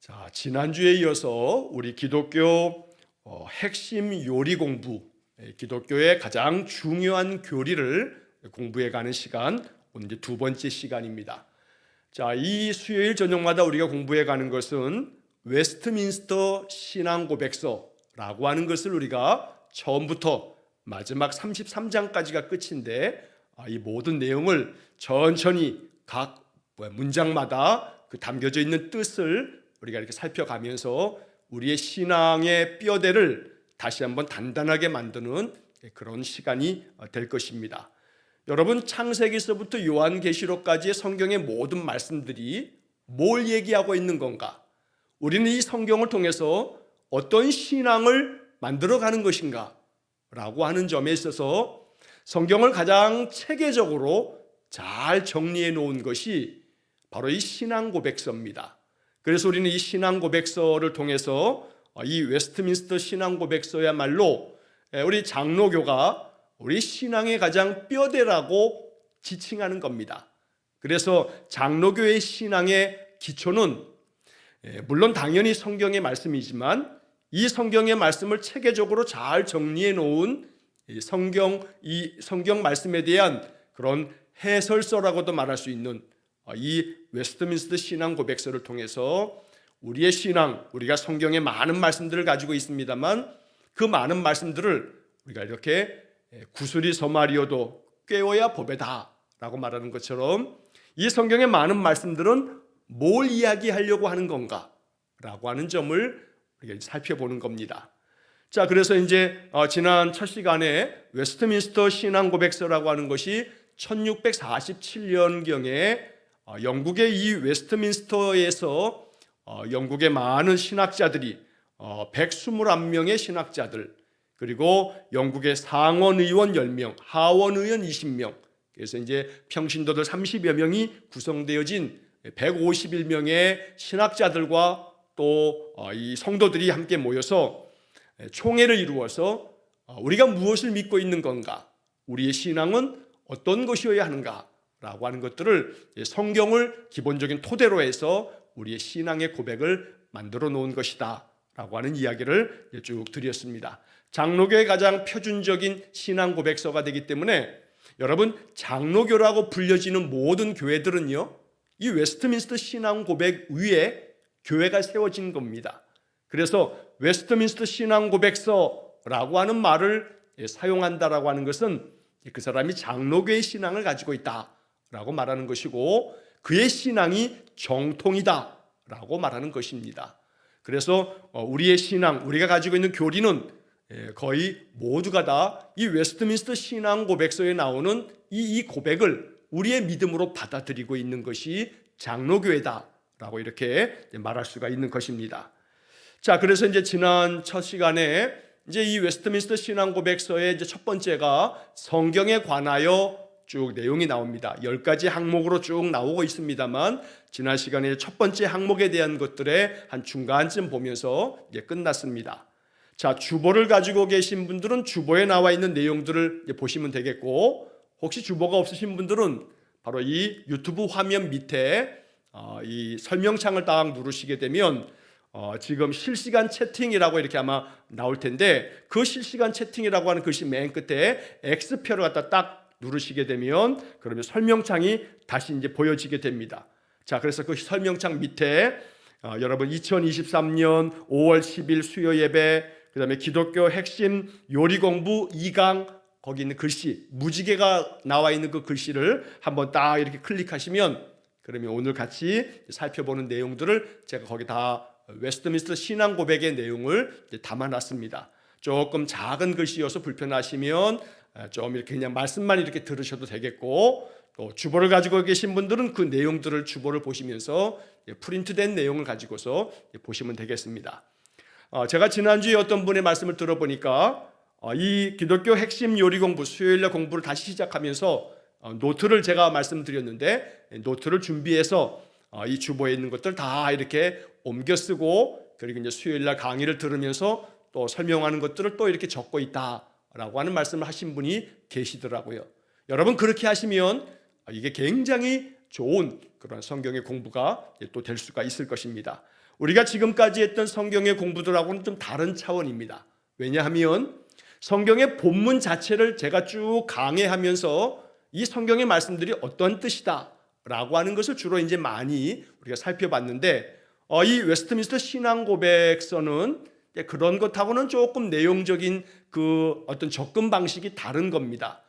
자, 지난주에 이어서 우리 기독교 핵심 요리 공부, 기독교의 가장 중요한 교리를 공부해 가는 시간, 오늘 이제 두 번째 시간입니다. 자, 이 수요일 저녁마다 우리가 공부해 가는 것은 웨스트민스터 신앙 고백서라고 하는 것을 우리가 처음부터 마지막 33장까지가 끝인데, 이 모든 내용을 천천히 각 문장마다 그 담겨져 있는 뜻을 우리가 이렇게 살펴가면서 우리의 신앙의 뼈대를 다시 한번 단단하게 만드는 그런 시간이 될 것입니다. 여러분, 창세기서부터 요한계시록까지의 성경의 모든 말씀들이 뭘 얘기하고 있는 건가? 우리는 이 성경을 통해서 어떤 신앙을 만들어가는 것인가? 라고 하는 점에 있어서 성경을 가장 체계적으로 잘 정리해 놓은 것이 바로 이 신앙 고백서입니다. 그래서 우리는 이 신앙 고백서를 통해서 이 웨스트민스터 신앙 고백서야말로 우리 장로교가 우리 신앙의 가장 뼈대라고 지칭하는 겁니다. 그래서 장로교의 신앙의 기초는 물론 당연히 성경의 말씀이지만 이 성경의 말씀을 체계적으로 잘 정리해 놓은 이 성경 말씀에 대한 그런 해설서라고도 말할 수 있는 이 웨스트민스터 신앙 고백서를 통해서 우리의 신앙, 우리가 성경에 많은 말씀들을 가지고 있습니다만 그 많은 말씀들을 우리가 이렇게 구슬이 서말이어도 꿰어야 법에다 라고 말하는 것처럼 이 성경의 많은 말씀들은 뭘 이야기하려고 하는 건가 라고 하는 점을 우리가 살펴보는 겁니다. 자, 그래서 이제 지난 첫 시간에 웨스트민스터 신앙 고백서라고 하는 것이 1647년경에 영국의 이 웨스트민스터에서 영국의 많은 신학자들이 121명의 신학자들, 그리고 영국의 상원의원 10명, 하원의원 20명, 그래서 이제 평신도들 30여 명이 구성되어진 151명의 신학자들과 또 이 성도들이 함께 모여서 총회를 이루어서 우리가 무엇을 믿고 있는 건가, 우리의 신앙은 어떤 것이어야 하는가 라고 하는 것들을 성경을 기본적인 토대로 해서 우리의 신앙의 고백을 만들어 놓은 것이다 라고 하는 이야기를 쭉 드렸습니다. 장로교의 가장 표준적인 신앙 고백서가 되기 때문에 여러분, 장로교라고 불려지는 모든 교회들은요, 이 웨스트민스터 신앙 고백 위에 교회가 세워진 겁니다. 그래서 웨스트민스터 신앙 고백서라고 하는 말을 사용한다라고 하는 것은 그 사람이 장로교의 신앙을 가지고 있다 라고 말하는 것이고, 그의 신앙이 정통이다 라고 말하는 것입니다. 그래서 우리의 신앙, 우리가 가지고 있는 교리는 거의 모두가 다 이 웨스트민스터 신앙 고백서에 나오는 이 고백을 우리의 믿음으로 받아들이고 있는 것이 장로교회다 라고 이렇게 말할 수가 있는 것입니다. 자, 그래서 이제 지난 첫 시간에 이제 이 웨스트민스터 신앙 고백서의 이제 첫 번째가 성경에 관하여 쭉 내용이 나옵니다. 10가지 항목으로 쭉 나오고 있습니다만 지난 시간에 첫 번째 항목에 대한 것들의 한 중간쯤 보면서 이제 끝났습니다. 자, 주보를 가지고 계신 분들은 주보에 나와 있는 내용들을 이제 보시면 되겠고, 혹시 주보가 없으신 분들은 바로 이 유튜브 화면 밑에 이 설명창을 딱 누르시게 되면 지금 실시간 채팅이라고 이렇게 아마 나올 텐데, 그 실시간 채팅이라고 하는 글씨 맨 끝에 X표를 갖다 딱 누르시게 되면 그러면 설명창이 다시 이제 보여지게 됩니다. 자, 그래서 그 설명창 밑에 여러분 2023년 5월 10일 수요 예배, 그 다음에 기독교 핵심 요리 공부 2강, 거기 있는 글씨, 무지개가 나와 있는 그 글씨를 한번 딱 이렇게 클릭하시면 그러면 오늘 같이 살펴보는 내용들을 제가 거기 다 웨스트민스터 신앙 고백의 내용을 담아놨습니다. 조금 작은 글씨여서 불편하시면 좀 이렇게 그냥 말씀만 이렇게 들으셔도 되겠고, 또 주보를 가지고 계신 분들은 그 내용들을 주보를 보시면서 프린트된 내용을 가지고서 보시면 되겠습니다. 제가 지난주에 어떤 분의 말씀을 들어보니까 이 기독교 핵심 요리 공부 수요일날 공부를 다시 시작하면서 노트를 제가 말씀드렸는데 노트를 준비해서 이 주보에 있는 것들 다 이렇게 옮겨 쓰고, 그리고 이제 수요일날 강의를 들으면서 또 설명하는 것들을 또 이렇게 적고 있다라고 하는 말씀을 하신 분이 계시더라고요. 여러분, 그렇게 하시면 이게 굉장히 좋은 그런 성경의 공부가 또 될 수가 있을 것입니다. 우리가 지금까지 했던 성경의 공부들하고는 좀 다른 차원입니다. 왜냐하면 성경의 본문 자체를 제가 쭉 강해하면서 이 성경의 말씀들이 어떤 뜻이다 라고 하는 것을 주로 이제 많이 우리가 살펴봤는데, 이 웨스트민스터 신앙고백서는 그런 것하고는 조금 내용적인 그 어떤 접근 방식이 다른 겁니다.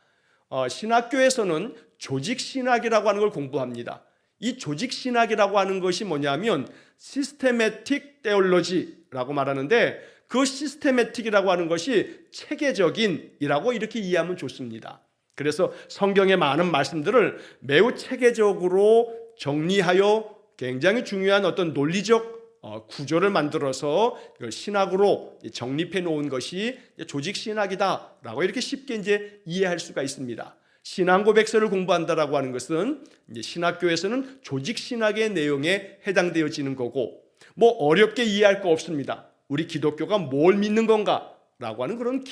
신학교에서는 조직신학이라고 하는 걸 공부합니다. 이 조직신학이라고 하는 것이 뭐냐면 시스테매틱 테올로지라고 말하는데, 그 시스테매틱이라고 하는 것이 체계적인이라고 이렇게 이해하면 좋습니다. 그래서 성경의 많은 말씀들을 매우 체계적으로 정리하여 굉장히 중요한 어떤 논리적 구조를 만들어서 이걸 신학으로 정립해 놓은 것이 조직신학이다라고 이렇게 쉽게 이제 이해할 수가 있습니다. 신앙고백서를 공부한다라고 하는 것은 이제 신학교에서는 조직신학의 내용에 해당되어지는 거고, 뭐 어렵게 이해할 거 없습니다. 우리 기독교가 뭘 믿는 건가라고 하는 그런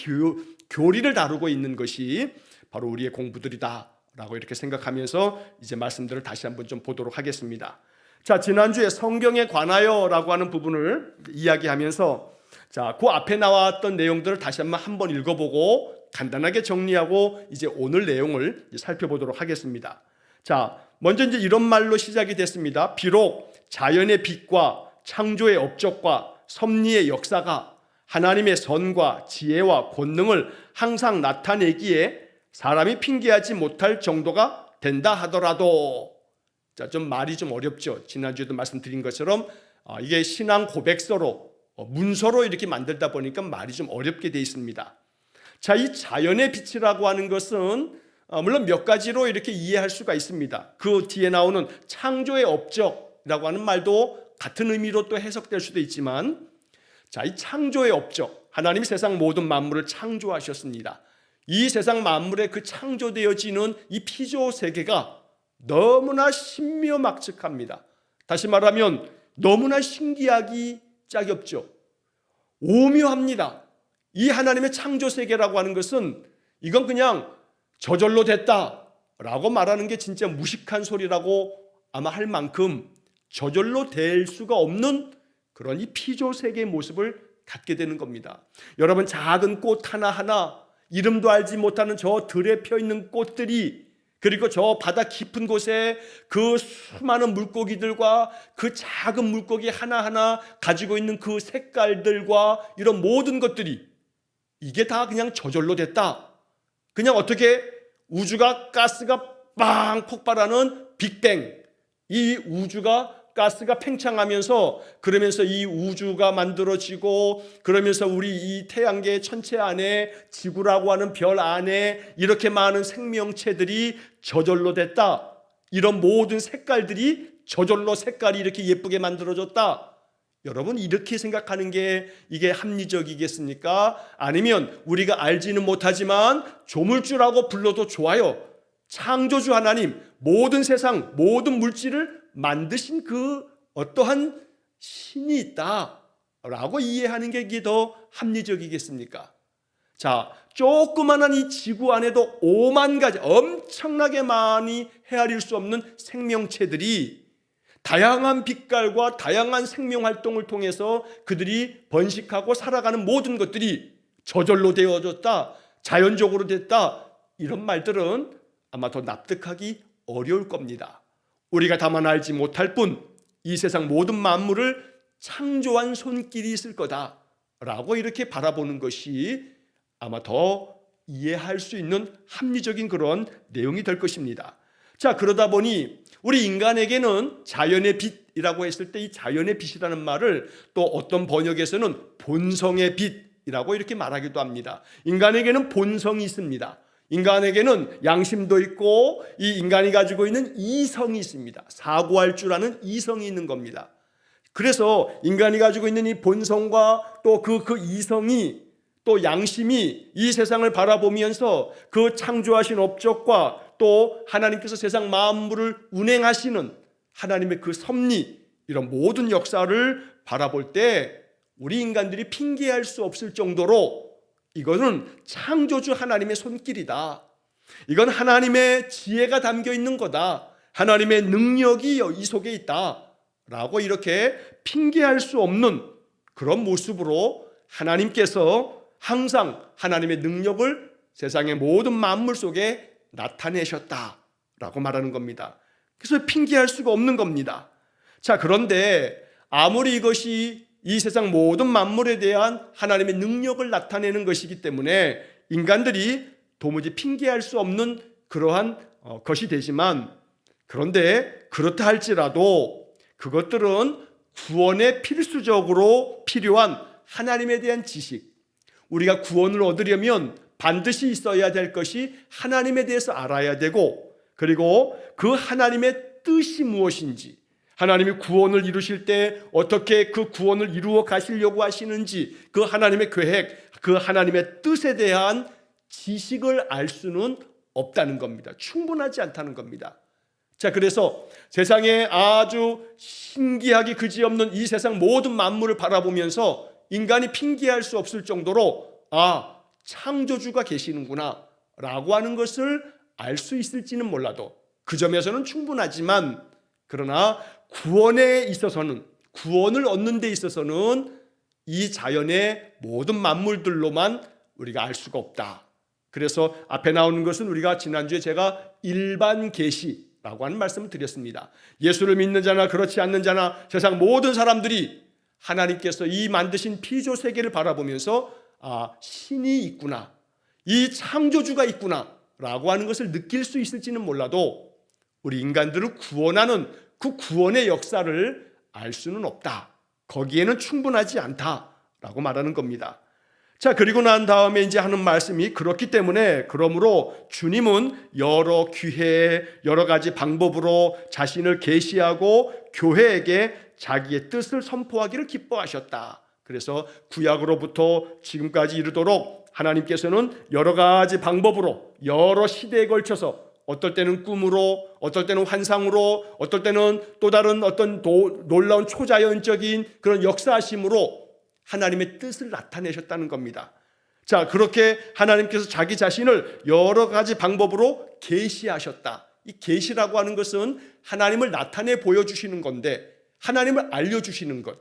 교리를 다루고 있는 것이 바로 우리의 공부들이다라고 이렇게 생각하면서 이제 말씀들을 다시 한번 좀 보도록 하겠습니다. 자, 지난주에 성경에 관하여라고 하는 부분을 이야기하면서 그 앞에 나왔던 내용들을 다시 한번 읽어보고 간단하게 정리하고 이제 오늘 내용을 살펴보도록 하겠습니다. 자, 먼저 이제 이런 말로 시작이 됐습니다. 비록 자연의 빛과 창조의 업적과 섭리의 역사가 하나님의 선과 지혜와 권능을 항상 나타내기에 사람이 핑계하지 못할 정도가 된다 하더라도, 자, 좀 말이 좀 어렵죠. 지난주에도 말씀드린 것처럼 이게 신앙 고백서로 문서로 이렇게 만들다 보니까 말이 좀 어렵게 돼 있습니다. 자, 이 자연의 빛이라고 하는 것은 물론 몇 가지로 이렇게 이해할 수가 있습니다. 그 뒤에 나오는 창조의 업적이라고 하는 말도 같은 의미로 또 해석될 수도 있지만, 자, 이 창조의 업적, 하나님이 세상 모든 만물을 창조하셨습니다. 이 세상 만물의 그 창조되어지는 이 피조 세계가 너무나 신묘막측합니다. 다시 말하면 너무나 신기하기 짝이 없죠. 오묘합니다. 이 하나님의 창조 세계라고 하는 것은 이건 그냥 저절로 됐다라고 말하는 게 진짜 무식한 소리라고 아마 할 만큼 저절로 될 수가 없는 그런 이 피조 세계의 모습을 갖게 되는 겁니다. 여러분, 작은 꽃 하나하나, 이름도 알지 못하는 저 들에 펴 있는 꽃들이, 그리고 저 바다 깊은 곳에 그 수많은 물고기들과 그 작은 물고기 하나하나 가지고 있는 그 색깔들과 이런 모든 것들이, 이게 다 그냥 저절로 됐다. 그냥 어떻게 우주가 가스가 빵 폭발하는 빅뱅, 이 우주가 가스가 팽창하면서 그러면서 이 우주가 만들어지고, 그러면서 우리 이 태양계 전체 안에 지구라고 하는 별 안에 이렇게 많은 생명체들이 저절로 됐다. 이런 모든 색깔들이 저절로 색깔이 이렇게 예쁘게 만들어졌다. 여러분, 이렇게 생각하는 게 이게 합리적이겠습니까? 아니면 우리가 알지는 못하지만 조물주라고 불러도 좋아요. 창조주 하나님, 모든 세상 모든 물질을 만드신 그 어떠한 신이 있다라고 이해하는 게 이게 더 합리적이겠습니까? 자, 조그만한 이 지구 안에도 5만 가지 엄청나게 많이 헤아릴 수 없는 생명체들이 다양한 빛깔과 다양한 생명 활동을 통해서 그들이 번식하고 살아가는 모든 것들이 저절로 되어졌다, 자연적으로 됐다, 이런 말들은 아마 더 납득하기 어려울 겁니다. 우리가 다만 알지 못할 뿐 이 세상 모든 만물을 창조한 손길이 있을 거다라고 이렇게 바라보는 것이 아마 더 이해할 수 있는 합리적인 그런 내용이 될 것입니다. 자, 그러다 보니 우리 인간에게는 자연의 빛이라고 했을 때 이 자연의 빛이라는 말을 또 어떤 번역에서는 본성의 빛이라고 이렇게 말하기도 합니다. 인간에게는 본성이 있습니다. 인간에게는 양심도 있고 이 인간이 가지고 있는 이성이 있습니다. 사고할 줄 아는 이성이 있는 겁니다. 그래서 인간이 가지고 있는 이 본성과 또 그 이성이, 또 양심이 이 세상을 바라보면서 그 창조하신 업적과 또 하나님께서 세상 만물을 운행하시는 하나님의 그 섭리, 이런 모든 역사를 바라볼 때 우리 인간들이 핑계할 수 없을 정도로 이거는 창조주 하나님의 손길이다. 이건 하나님의 지혜가 담겨 있는 거다. 하나님의 능력이 이 속에 있다 라고 이렇게 핑계할 수 없는 그런 모습으로 하나님께서 항상 하나님의 능력을 세상의 모든 만물 속에 나타내셨다라고 말하는 겁니다. 그래서 핑계할 수가 없는 겁니다. 자, 그런데 아무리 이것이 이 세상 모든 만물에 대한 하나님의 능력을 나타내는 것이기 때문에 인간들이 도무지 핑계할 수 없는 그러한 것이 되지만, 그런데 그렇다 할지라도 그것들은 구원에 필수적으로 필요한 하나님에 대한 지식, 우리가 구원을 얻으려면 반드시 있어야 될 것이 하나님에 대해서 알아야 되고, 그리고 그 하나님의 뜻이 무엇인지, 하나님이 구원을 이루실 때 어떻게 그 구원을 이루어 가시려고 하시는지, 그 하나님의 계획, 그 하나님의 뜻에 대한 지식을 알 수는 없다는 겁니다. 충분하지 않다는 겁니다. 자, 그래서 세상에 아주 신기하기 그지없는 이 세상 모든 만물을 바라보면서 인간이 핑계할 수 없을 정도로 창조주가 계시는구나 라고 하는 것을 알 수 있을지는 몰라도 그 점에서는 충분하지만, 그러나 구원에 있어서는, 구원을 얻는 데 있어서는 이 자연의 모든 만물들로만 우리가 알 수가 없다. 그래서 앞에 나오는 것은 우리가 지난주에 제가 일반 계시라고 하는 말씀을 드렸습니다. 예수를 믿는 자나 그렇지 않는 자나 세상 모든 사람들이 하나님께서 이 만드신 피조 세계를 바라보면서 신이 있구나, 이 창조주가 있구나 라고 하는 것을 느낄 수 있을지는 몰라도 우리 인간들을 구원하는 그 구원의 역사를 알 수는 없다. 거기에는 충분하지 않다라고 말하는 겁니다. 자, 그리고 난 다음에 이제 하는 말씀이, 그렇기 때문에 그러므로 주님은 여러 기회, 여러 가지 방법으로 자신을 계시하고 교회에게 자기의 뜻을 선포하기를 기뻐하셨다. 그래서 구약으로부터 지금까지 이르도록 하나님께서는 여러 가지 방법으로 여러 시대에 걸쳐서, 어떨 때는 꿈으로, 어떨 때는 환상으로, 어떨 때는 또 다른 어떤 놀라운 초자연적인 그런 역사하심으로 하나님의 뜻을 나타내셨다는 겁니다. 자, 그렇게 하나님께서 자기 자신을 여러 가지 방법으로 계시하셨다. 이 계시라고 하는 것은 하나님을 나타내 보여주시는 건데, 하나님을 알려주시는 것.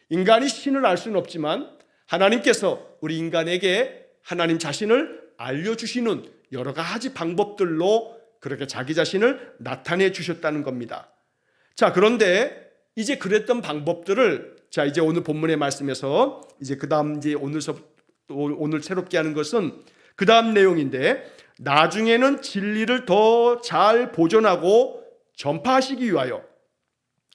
인간이 신을 알 수는 없지만 하나님께서 우리 인간에게 하나님 자신을 알려주시는 여러 가지 방법들로 그렇게 자기 자신을 나타내 주셨다는 겁니다. 자, 그런데 이제 그랬던 방법들을, 자, 이제 오늘 본문의 말씀에서 이제 그 다음 이제 오늘 새롭게 하는 것은 그 다음 내용인데, 나중에는 진리를 더 잘 보존하고 전파하시기 위하여,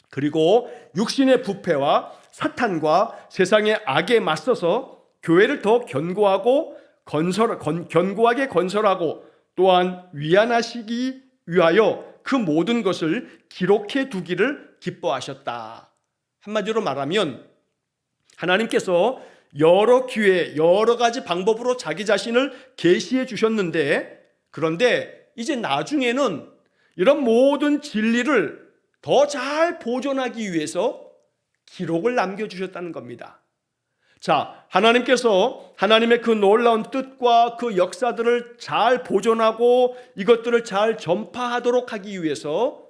그리고 육신의 부패와 사탄과 세상의 악에 맞서서 교회를 더 견고하게 건설하고 또한 위안하시기 위하여 그 모든 것을 기록해 두기를 기뻐하셨다. 한마디로 말하면 하나님께서 여러 기회, 여러 가지 방법으로 자기 자신을 계시해 주셨는데, 그런데 이제 나중에는 이런 모든 진리를 더 잘 보존하기 위해서 기록을 남겨주셨다는 겁니다. 자, 하나님께서 하나님의 그 놀라운 뜻과 그 역사들을 잘 보존하고 이것들을 잘 전파하도록 하기 위해서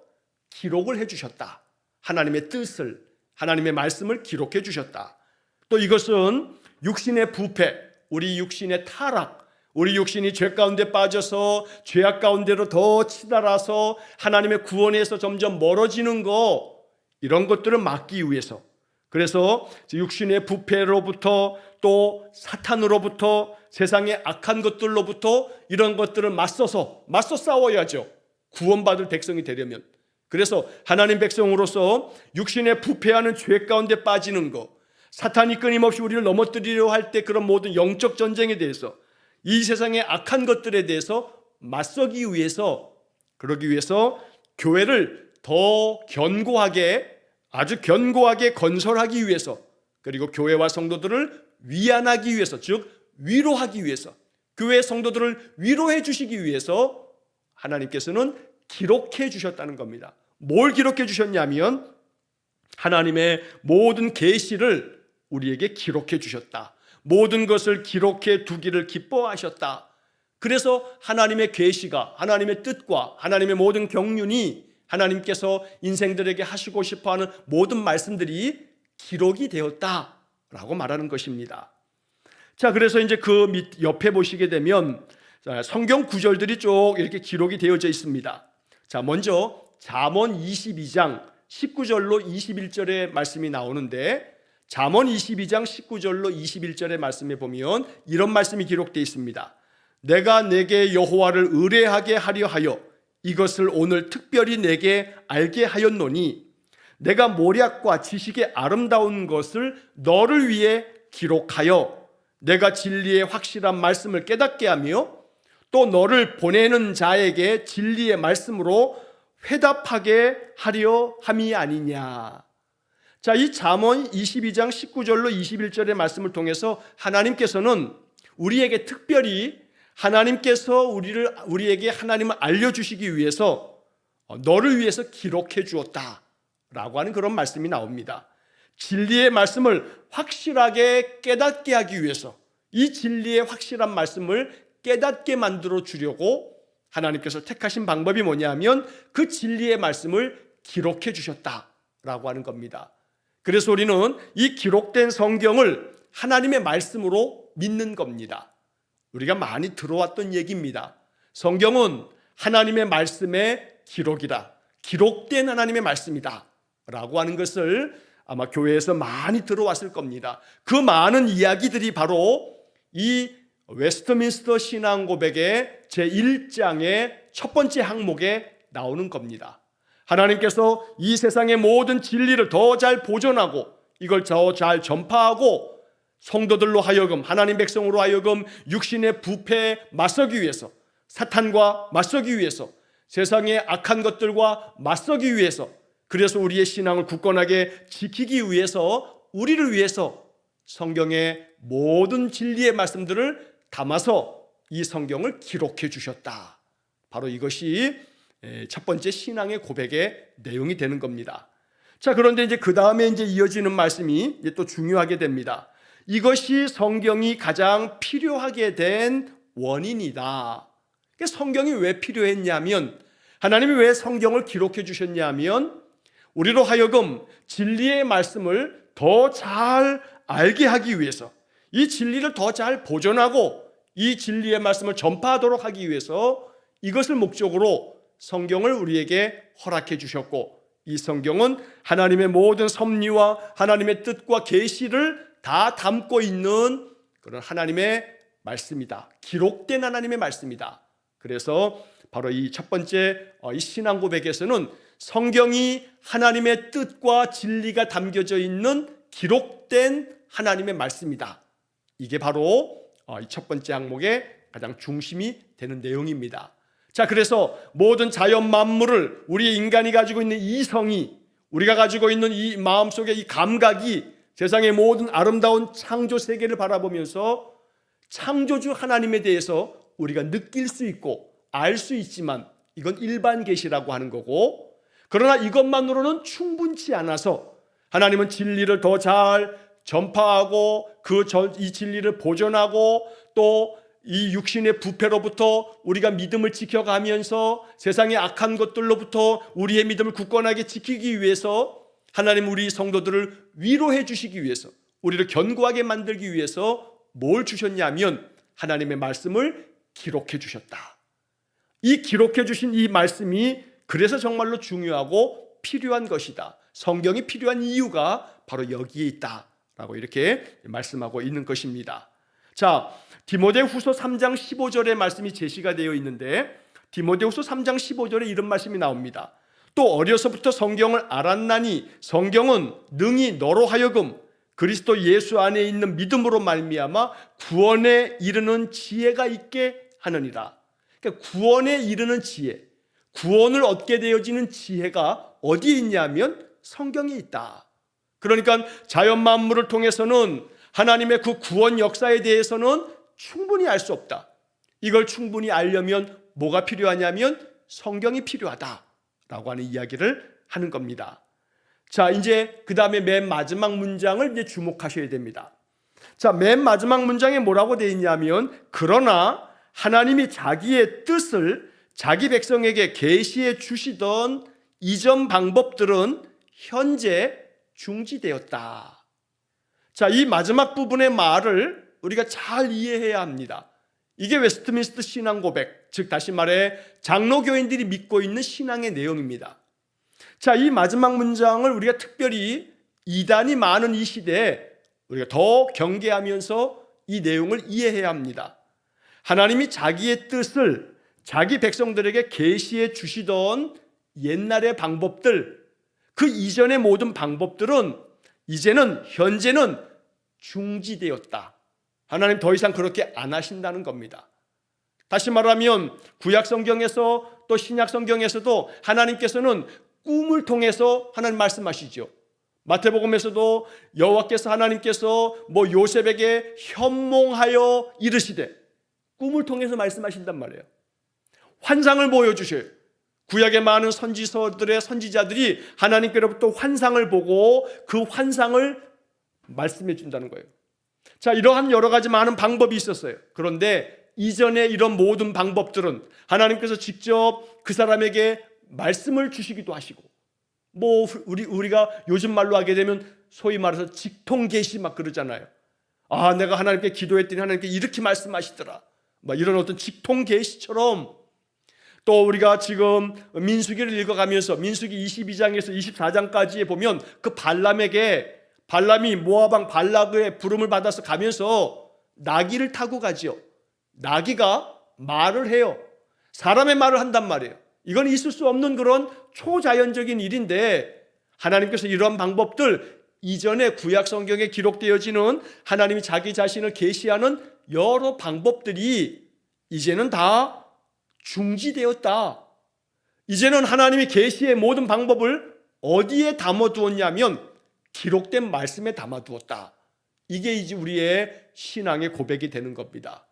기록을 해주셨다. 하나님의 뜻을, 하나님의 말씀을 기록해 주셨다. 또 이것은 육신의 부패, 우리 육신의 타락, 우리 육신이 죄 가운데 빠져서 죄악 가운데로 더 치달아서 하나님의 구원에서 점점 멀어지는 거, 이런 것들을 막기 위해서, 그래서 육신의 부패로부터 또 사탄으로부터 세상의 악한 것들로부터 이런 것들을 맞서 싸워야죠. 구원받을 백성이 되려면. 그래서 하나님 백성으로서 육신의 부패하는 죄 가운데 빠지는 것, 사탄이 끊임없이 우리를 넘어뜨리려 할 때 그런 모든 영적 전쟁에 대해서, 이 세상의 악한 것들에 대해서 맞서기 위해서, 그러기 위해서 교회를 더 견고하게, 아주 견고하게 건설하기 위해서, 그리고 교회와 성도들을 위안하기 위해서, 즉 위로하기 위해서, 교회 성도들을 위로해 주시기 위해서 하나님께서는 기록해 주셨다는 겁니다. 뭘 기록해 주셨냐면 하나님의 모든 계시를 우리에게 기록해 주셨다. 모든 것을 기록해 두기를 기뻐하셨다. 그래서 하나님의 계시가, 하나님의 뜻과 하나님의 모든 경륜이, 하나님께서 인생들에게 하시고 싶어하는 모든 말씀들이 기록이 되었다라고 말하는 것입니다. 자, 그래서 이제 그 밑 옆에 보시게 되면 성경 구절들이 쭉 이렇게 기록이 되어져 있습니다. 자, 먼저 잠언 22장 19절로 21절의 말씀이 나오는데, 잠언 22장 19절로 21절의 말씀에 보면 이런 말씀이 기록되어 있습니다. 내가 내게 여호와를 의뢰하게 하려 하여 이것을 오늘 특별히 내게 알게 하였노니, 내가 모략과 지식의 아름다운 것을 너를 위해 기록하여 내가 진리의 확실한 말씀을 깨닫게 하며 또 너를 보내는 자에게 진리의 말씀으로 회답하게 하려 함이 아니냐. 자, 이 잠언 22장 19절로 21절의 말씀을 통해서 하나님께서는 우리에게 특별히 하나님께서 우리에게 하나님을 알려주시기 위해서 너를 위해서 기록해 주었다라고 하는 그런 말씀이 나옵니다. 진리의 말씀을 확실하게 깨닫게 하기 위해서, 이 진리의 확실한 말씀을 깨닫게 만들어 주려고 하나님께서 택하신 방법이 뭐냐면 그 진리의 말씀을 기록해 주셨다라고 하는 겁니다. 그래서 우리는 이 기록된 성경을 하나님의 말씀으로 믿는 겁니다. 우리가 많이 들어왔던 얘기입니다. 성경은 하나님의 말씀의 기록이다, 기록된 하나님의 말씀이다 라고 하는 것을 아마 교회에서 많이 들어왔을 겁니다. 그 많은 이야기들이 바로 이 웨스트민스터 신앙 고백의 제1장의 첫 번째 항목에 나오는 겁니다. 하나님께서 이 세상의 모든 진리를 더 잘 보존하고 이걸 더 잘 전파하고 성도들로 하여금, 하나님 백성으로 하여금 육신의 부패에 맞서기 위해서, 사탄과 맞서기 위해서, 세상의 악한 것들과 맞서기 위해서, 그래서 우리의 신앙을 굳건하게 지키기 위해서, 우리를 위해서 성경의 모든 진리의 말씀들을 담아서 이 성경을 기록해 주셨다. 바로 이것이 첫 번째 신앙의 고백의 내용이 되는 겁니다. 자, 그런데 이제 그 다음에 이제 이어지는 말씀이 이제 또 중요하게 됩니다. 이것이 성경이 가장 필요하게 된 원인이다. 성경이 왜 필요했냐면, 하나님이 왜 성경을 기록해 주셨냐면 우리로 하여금 진리의 말씀을 더 잘 알게 하기 위해서, 이 진리를 더 잘 보존하고 이 진리의 말씀을 전파하도록 하기 위해서 이것을 목적으로 성경을 우리에게 허락해 주셨고, 이 성경은 하나님의 모든 섭리와 하나님의 뜻과 계시를 다 담고 있는 그런 하나님의 말씀이다. 기록된 하나님의 말씀이다. 그래서 바로 이 첫 번째 이 신앙 고백에서는 성경이 하나님의 뜻과 진리가 담겨져 있는 기록된 하나님의 말씀이다. 이게 바로 이 첫 번째 항목의 가장 중심이 되는 내용입니다. 자, 그래서 모든 자연 만물을, 우리 인간이 가지고 있는 이성이, 우리가 가지고 있는 이 마음속의 이 감각이 세상의 모든 아름다운 창조 세계를 바라보면서 창조주 하나님에 대해서 우리가 느낄 수 있고 알 수 있지만 이건 일반 계시라고 하는 거고, 그러나 이것만으로는 충분치 않아서 하나님은 진리를 더 잘 전파하고 이 진리를 보존하고 또 이 육신의 부패로부터 우리가 믿음을 지켜가면서 세상의 악한 것들로부터 우리의 믿음을 굳건하게 지키기 위해서 하나님 우리 성도들을 위로해 주시기 위해서, 우리를 견고하게 만들기 위해서 뭘 주셨냐면 하나님의 말씀을 기록해 주셨다. 이 기록해 주신 이 말씀이 그래서 정말로 중요하고 필요한 것이다. 성경이 필요한 이유가 바로 여기에 있다라고 이렇게 말씀하고 있는 것입니다. 자, 디모데후서 3장 15절의 말씀이 제시가 되어 있는데, 디모데후서 3장 15절에 이런 말씀이 나옵니다. 또 어려서부터 성경을 알았나니 성경은 능히 너로 하여금 그리스도 예수 안에 있는 믿음으로 말미암아 구원에 이르는 지혜가 있게 하느니라. 그러니까 구원에 이르는 지혜, 구원을 얻게 되어지는 지혜가 어디에 있냐면 성경에 있다. 그러니까 자연 만물을 통해서는 하나님의 그 구원 역사에 대해서는 충분히 알 수 없다. 이걸 충분히 알려면 뭐가 필요하냐면 성경이 필요하다라고 하는 이야기를 하는 겁니다. 자, 이제 그 다음에 맨 마지막 문장을 이제 주목하셔야 됩니다. 자, 맨 마지막 문장에 뭐라고 되어 있냐면, 그러나 하나님이 자기의 뜻을 자기 백성에게 계시해 주시던 이전 방법들은 현재 중지되었다. 자, 이 마지막 부분의 말을 우리가 잘 이해해야 합니다. 이게 웨스트민스터 신앙 고백, 즉 다시 말해 장로교인들이 믿고 있는 신앙의 내용입니다. 자, 이 마지막 문장을 우리가 특별히 이단이 많은 이 시대에 우리가 더 경계하면서 이 내용을 이해해야 합니다. 하나님이 자기의 뜻을 자기 백성들에게 계시해 주시던 옛날의 방법들, 그 이전의 모든 방법들은 이제는 현재는 중지되었다. 하나님 더 이상 그렇게 안 하신다는 겁니다. 다시 말하면 구약 성경에서 또 신약 성경에서도 하나님께서는 꿈을 통해서 하나님 말씀하시죠. 마태복음에서도 여호와께서 하나님께서 요셉에게 현몽하여 이르시되 꿈을 통해서 말씀하신단 말이에요. 환상을 보여주셔요. 구약의 많은 선지서들의 선지자들이 하나님께로부터 환상을 보고 그 환상을 말씀해 준다는 거예요. 자, 이러한 여러 가지 많은 방법이 있었어요. 그런데 이전에 이런 모든 방법들은 하나님께서 직접 그 사람에게 말씀을 주시기도 하시고, 우리가 요즘 말로 하게 되면 소위 말해서 직통계시 막 그러잖아요. 아, 내가 하나님께 기도했더니 하나님께 이렇게 말씀하시더라. 이런 어떤 직통계시처럼, 또 우리가 지금 민수기를 읽어가면서 민수기 22장에서 24장까지에 보면 그 발람이 모압왕 발락의 부름을 받아서 가면서 나귀를 타고 가지요. 나귀가 말을 해요. 사람의 말을 한단 말이에요. 이건 있을 수 없는 그런 초자연적인 일인데 하나님께서 이런 방법들, 이전에 구약 성경에 기록되어지는 하나님이 자기 자신을 계시하는 여러 방법들이 이제는 다 중지되었다. 이제는 하나님이 계시의 모든 방법을 어디에 담아두었냐면 기록된 말씀에 담아두었다. 이게 이제 우리의 신앙의 고백이 되는 겁니다.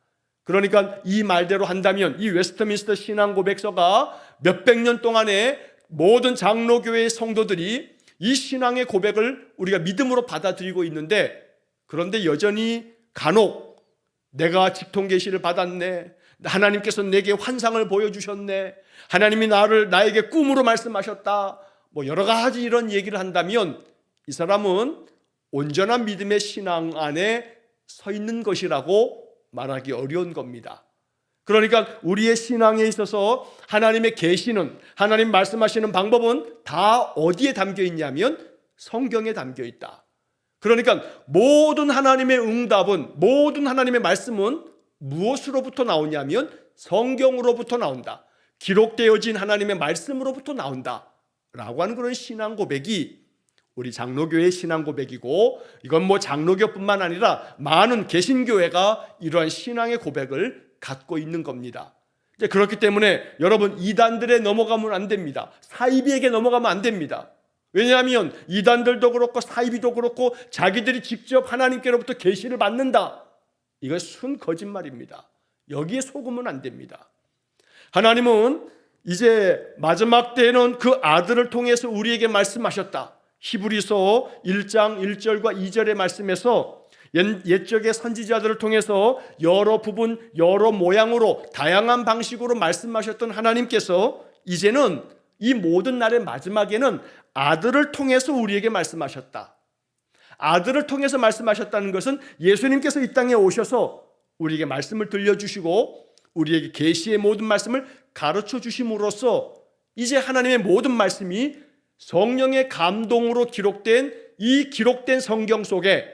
그러니까 이 말대로 한다면 이 웨스트민스터 신앙 고백서가 몇백 년 동안에 모든 장로교회의 성도들이 이 신앙의 고백을 우리가 믿음으로 받아들이고 있는데, 그런데 여전히 간혹 내가 직통계시를 받았네, 하나님께서 내게 환상을 보여주셨네, 하나님이 나에게 꿈으로 말씀하셨다, 여러 가지 이런 얘기를 한다면 이 사람은 온전한 믿음의 신앙 안에 서 있는 것이라고 말하기 어려운 겁니다. 그러니까 우리의 신앙에 있어서 하나님의 계시는, 하나님 말씀하시는 방법은 다 어디에 담겨 있냐면 성경에 담겨 있다. 그러니까 모든 하나님의 응답은, 모든 하나님의 말씀은 무엇으로부터 나오냐면 성경으로부터 나온다. 기록되어진 하나님의 말씀으로부터 나온다 라고 하는 그런 신앙 고백이 우리 장로교회의 신앙 고백이고, 이건 장로교뿐만 아니라 많은 개신교회가 이러한 신앙의 고백을 갖고 있는 겁니다. 이제 그렇기 때문에 여러분, 이단들에 넘어가면 안 됩니다. 사이비에게 넘어가면 안 됩니다. 왜냐하면 이단들도 그렇고 사이비도 그렇고 자기들이 직접 하나님께로부터 계시를 받는다, 이건 순 거짓말입니다. 여기에 속으면 안 됩니다. 하나님은 이제 마지막 때에는 그 아들을 통해서 우리에게 말씀하셨다. 히브리서 1장 1절과 2절의 말씀에서 옛적의 선지자들을 통해서 여러 부분, 여러 모양으로 다양한 방식으로 말씀하셨던 하나님께서 이제는 이 모든 날의 마지막에는 아들을 통해서 우리에게 말씀하셨다. 아들을 통해서 말씀하셨다는 것은 예수님께서 이 땅에 오셔서 우리에게 말씀을 들려주시고 우리에게 계시의 모든 말씀을 가르쳐 주심으로써 이제 하나님의 모든 말씀이 성령의 감동으로 기록된 이 기록된 성경 속에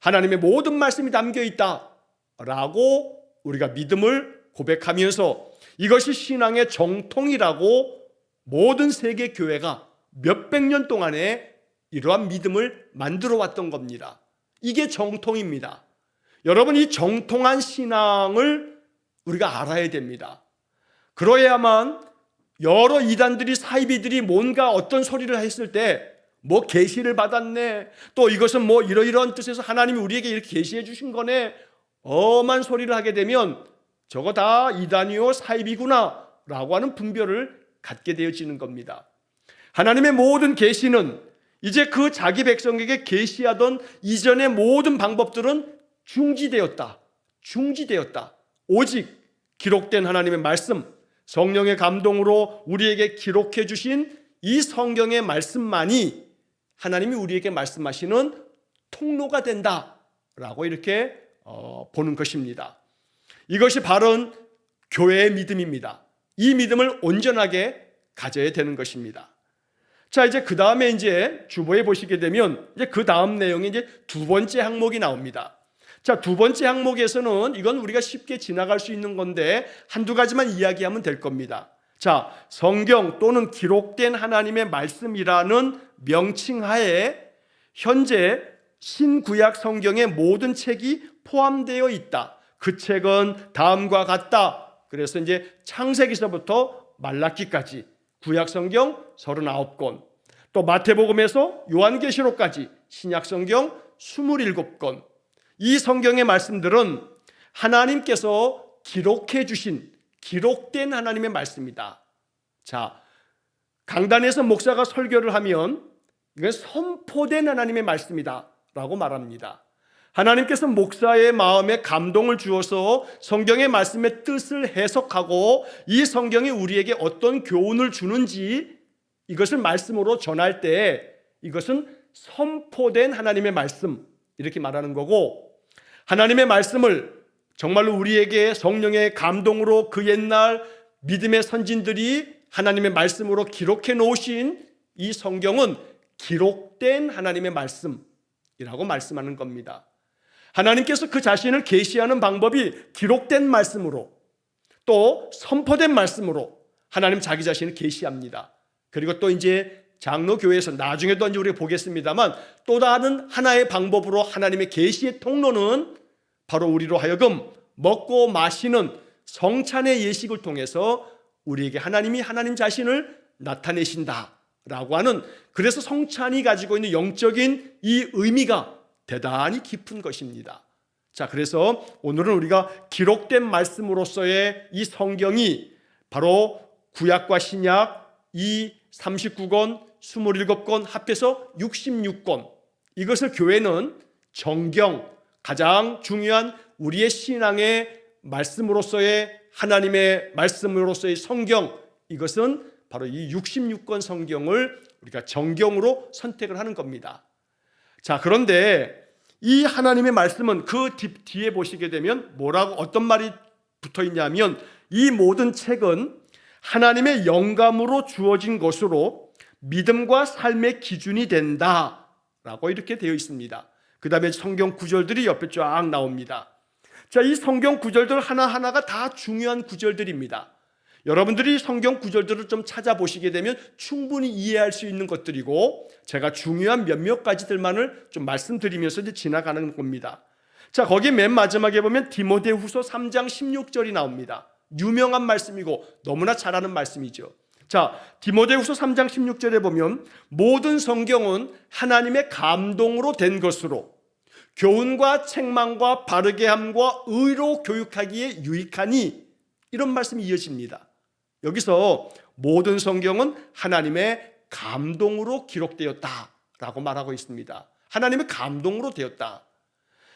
하나님의 모든 말씀이 담겨 있다라고 우리가 믿음을 고백하면서 이것이 신앙의 정통이라고 모든 세계 교회가 몇백 년 동안에 이러한 믿음을 만들어 왔던 겁니다. 이게 정통입니다. 여러분, 이 정통한 신앙을 우리가 알아야 됩니다. 그러야만 여러 이단들이, 사이비들이 뭔가 어떤 소리를 했을 때 계시를 받았네, 또 이것은 이러이러한 뜻에서 하나님이 우리에게 이렇게 계시해 주신 거네, 엄한 소리를 하게 되면 저거 다 이단이요 사이비구나 라고 하는 분별을 갖게 되어지는 겁니다. 하나님의 모든 계시는 이제 그 자기 백성에게 계시하던 이전의 모든 방법들은 중지되었다. 오직 기록된 하나님의 말씀, 성령의 감동으로 우리에게 기록해 주신 이 성경의 말씀만이 하나님이 우리에게 말씀하시는 통로가 된다라고 이렇게 보는 것입니다. 이것이 바른 교회의 믿음입니다. 이 믿음을 온전하게 가져야 되는 것입니다. 자, 이제 그 다음에 이제 주보에 보시게 되면 이제 그 다음 내용이 이제 두 번째 항목이 나옵니다. 자, 두 번째 항목에서는 이건 우리가 쉽게 지나갈 수 있는 건데 한두 가지만 이야기하면 될 겁니다. 자, 성경 또는 기록된 하나님의 말씀이라는 명칭하에 현재 신구약 성경의 모든 책이 포함되어 있다. 그 책은 다음과 같다. 그래서 이제 창세기서부터 말라기까지 구약 성경 39권, 또 마태복음에서 요한계시록까지 신약 성경 27권. 이 성경의 말씀들은 하나님께서 기록해 주신 기록된 하나님의 말씀이다. 자, 강단에서 목사가 설교를 하면 이건 선포된 하나님의 말씀이다 라고 말합니다. 하나님께서 목사의 마음에 감동을 주어서 성경의 말씀의 뜻을 해석하고 이 성경이 우리에게 어떤 교훈을 주는지 이것을 말씀으로 전할 때 이것은 선포된 하나님의 말씀 이렇게 말하는 거고, 하나님의 말씀을 정말로 우리에게 성령의 감동으로 그 옛날 믿음의 선진들이 하나님의 말씀으로 기록해 놓으신 이 성경은 기록된 하나님의 말씀이라고 말씀하는 겁니다. 하나님께서 그 자신을 계시하는 방법이 기록된 말씀으로 또 선포된 말씀으로 하나님 자기 자신을 계시합니다. 그리고 또 이제 장로교회에서 나중에도 이제 우리가 보겠습니다만 또 다른 하나의 방법으로 하나님의 계시의 통로는 바로 우리로 하여금 먹고 마시는 성찬의 예식을 통해서 우리에게 하나님이 하나님 자신을 나타내신다라고 하는, 그래서 성찬이 가지고 있는 영적인 이 의미가 대단히 깊은 것입니다. 자, 그래서 오늘은 우리가 기록된 말씀으로서의 이 성경이 바로 구약과 신약 이 39권, 27권 합해서 66권, 이것을 교회는 정경, 가장 중요한 우리의 신앙의 말씀으로서의 하나님의 말씀으로서의 성경, 이것은 바로 이 66권 성경을 우리가 정경으로 선택을 하는 겁니다. 자, 그런데 이 하나님의 말씀은 그 뒤에 보시게 되면 뭐라고 어떤 말이 붙어 있냐면 이 모든 책은 하나님의 영감으로 주어진 것으로 믿음과 삶의 기준이 된다라고 이렇게 되어 있습니다. 그 다음에 성경 구절들이 옆에 쫙 나옵니다. 자, 이 성경 구절들 하나하나가 다 중요한 구절들입니다. 여러분들이 성경 구절들을 좀 찾아보시게 되면 충분히 이해할 수 있는 것들이고, 제가 중요한 몇몇 가지들만을 좀 말씀드리면서 이제 지나가는 겁니다. 자, 거기 맨 마지막에 보면 디모데후서 3장 16절이 나옵니다. 유명한 말씀이고 너무나 잘 아는 말씀이죠. 자, 디모데후서 3장 16절에 보면 모든 성경은 하나님의 감동으로 된 것으로 교훈과 책망과 바르게 함과 의로 교육하기에 유익하니, 이런 말씀이 이어집니다. 여기서 모든 성경은 하나님의 감동으로 기록되었다라고 말하고 있습니다. 하나님의 감동으로 되었다.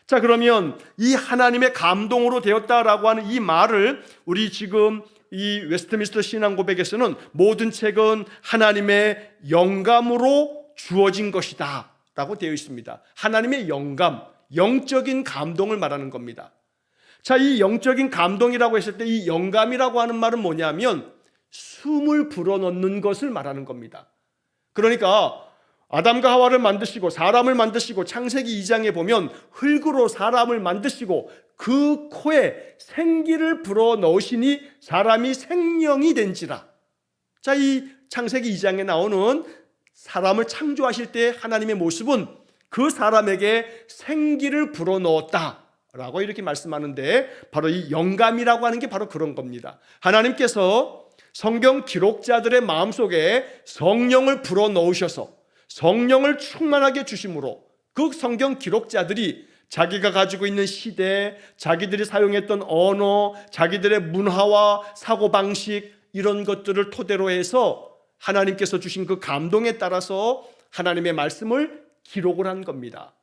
자, 그러면 이 하나님의 감동으로 되었다라고 하는 이 말을 우리 지금 이 웨스트민스터 신앙고백에서는 모든 책은 하나님의 영감으로 주어진 것이다 라고 되어 있습니다. 하나님의 영감, 영적인 감동을 말하는 겁니다. 자, 이 영적인 감동이라고 했을 때 이 영감이라고 하는 말은 뭐냐면 숨을 불어넣는 것을 말하는 겁니다. 그러니까 아담과 하와를 만드시고 사람을 만드시고 창세기 2장에 보면 흙으로 사람을 만드시고 그 코에 생기를 불어넣으시니 사람이 생명이 된지라. 자, 이 창세기 2장에 나오는 사람을 창조하실 때 하나님의 모습은 그 사람에게 생기를 불어넣었다 라고 이렇게 말씀하는데, 바로 이 영감이라고 하는 게 바로 그런 겁니다. 하나님께서 성경 기록자들의 마음속에 성령을 불어넣으셔서 성령을 충만하게 주심으로 그 성경 기록자들이 자기가 가지고 있는 시대, 자기들이 사용했던 언어, 자기들의 문화와 사고방식, 이런 것들을 토대로 해서 하나님께서 주신 그 감동에 따라서 하나님의 말씀을 기록을 한 겁니다.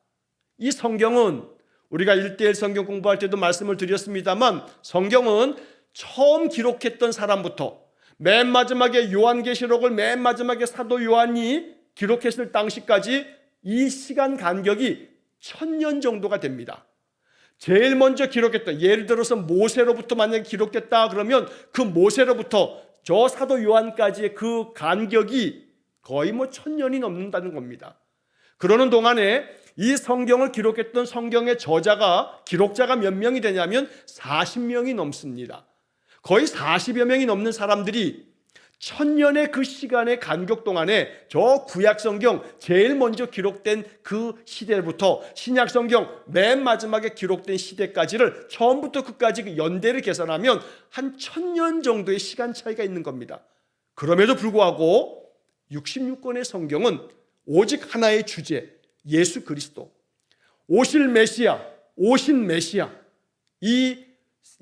이 성경은 우리가 1:1 성경 공부할 때도 말씀을 드렸습니다만, 성경은 처음 기록했던 사람부터 맨 마지막에 요한계시록을 맨 마지막에 사도 요한이 기록했을 당시까지 이 시간 간격이 1000년 정도가 됩니다. 제일 먼저 기록했던, 예를 들어서 모세로부터 만약에 기록됐다 그러면 그 모세로부터 저 사도 요한까지의 그 간격이 거의 1000년이 넘는다는 겁니다. 그러는 동안에 이 성경을 기록했던 성경의 기록자가 몇 명이 되냐면 40명이 넘습니다. 거의 40여 명이 넘는 사람들이 1000년의 그 시간의 간격 동안에 저 구약 성경 제일 먼저 기록된 그 시대부터 신약 성경 맨 마지막에 기록된 시대까지를 처음부터 끝까지 연대를 계산하면 한 1000년 정도의 시간 차이가 있는 겁니다. 그럼에도 불구하고 66권의 성경은 오직 하나의 주제, 예수 그리스도, 오신 메시아, 이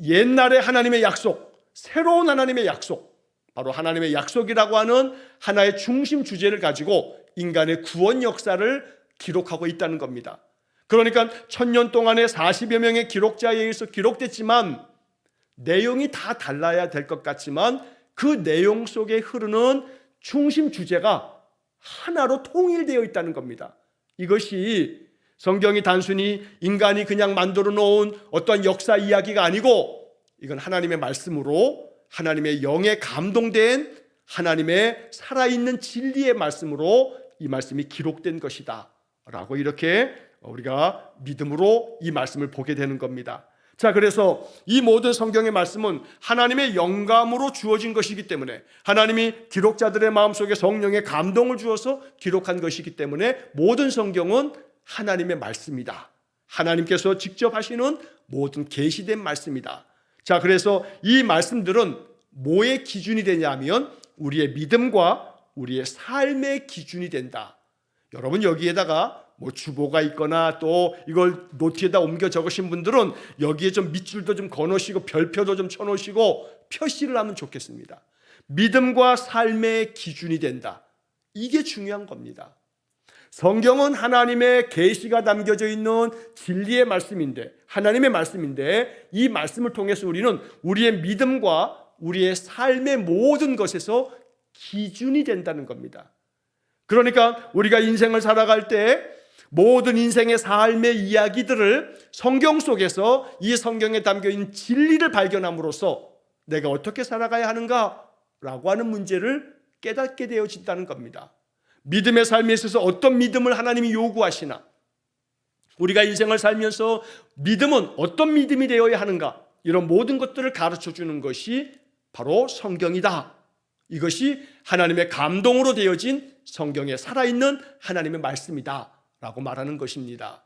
옛날의 하나님의 약속, 새로운 하나님의 약속, 바로 하나님의 약속이라고 하는 하나의 중심 주제를 가지고 인간의 구원 역사를 기록하고 있다는 겁니다. 그러니까 1000년 동안에 40여 명의 기록자에 의해서 기록됐지만 내용이 다 달라야 될 것 같지만 그 내용 속에 흐르는 중심 주제가 하나로 통일되어 있다는 겁니다. 이것이 성경이 단순히 인간이 그냥 만들어 놓은 어떤 역사 이야기가 아니고 이건 하나님의 말씀으로, 하나님의 영에 감동된 하나님의 살아있는 진리의 말씀으로 이 말씀이 기록된 것이다 라고 이렇게 우리가 믿음으로 이 말씀을 보게 되는 겁니다. 자, 그래서 이 모든 성경의 말씀은 하나님의 영감으로 주어진 것이기 때문에, 하나님이 기록자들의 마음속에 성령의 감동을 주어서 기록한 것이기 때문에 모든 성경은 하나님의 말씀이다. 하나님께서 직접 하시는 모든 계시된 말씀이다. 자, 그래서 이 말씀들은 뭐의 기준이 되냐면 우리의 믿음과 우리의 삶의 기준이 된다. 여러분, 여기에다가 주보가 있거나 또 이걸 노트에다 옮겨 적으신 분들은 여기에 좀 밑줄도 좀 거놓으시고 별표도 좀 쳐놓으시고 표시를 하면 좋겠습니다. 믿음과 삶의 기준이 된다. 이게 중요한 겁니다. 성경은 하나님의 계시가 담겨져 있는 진리의 말씀인데, 하나님의 말씀인데, 이 말씀을 통해서 우리는 우리의 믿음과 우리의 삶의 모든 것에서 기준이 된다는 겁니다. 그러니까 우리가 인생을 살아갈 때 모든 인생의 삶의 이야기들을 성경 속에서 이 성경에 담겨있는 진리를 발견함으로써 내가 어떻게 살아가야 하는가라고 하는 문제를 깨닫게 되어진다는 겁니다. 믿음의 삶에 있어서 어떤 믿음을 하나님이 요구하시나, 우리가 인생을 살면서 믿음은 어떤 믿음이 되어야 하는가, 이런 모든 것들을 가르쳐주는 것이 바로 성경이다. 이것이 하나님의 감동으로 되어진 성경에 살아있는 하나님의 말씀이다 라고 말하는 것입니다.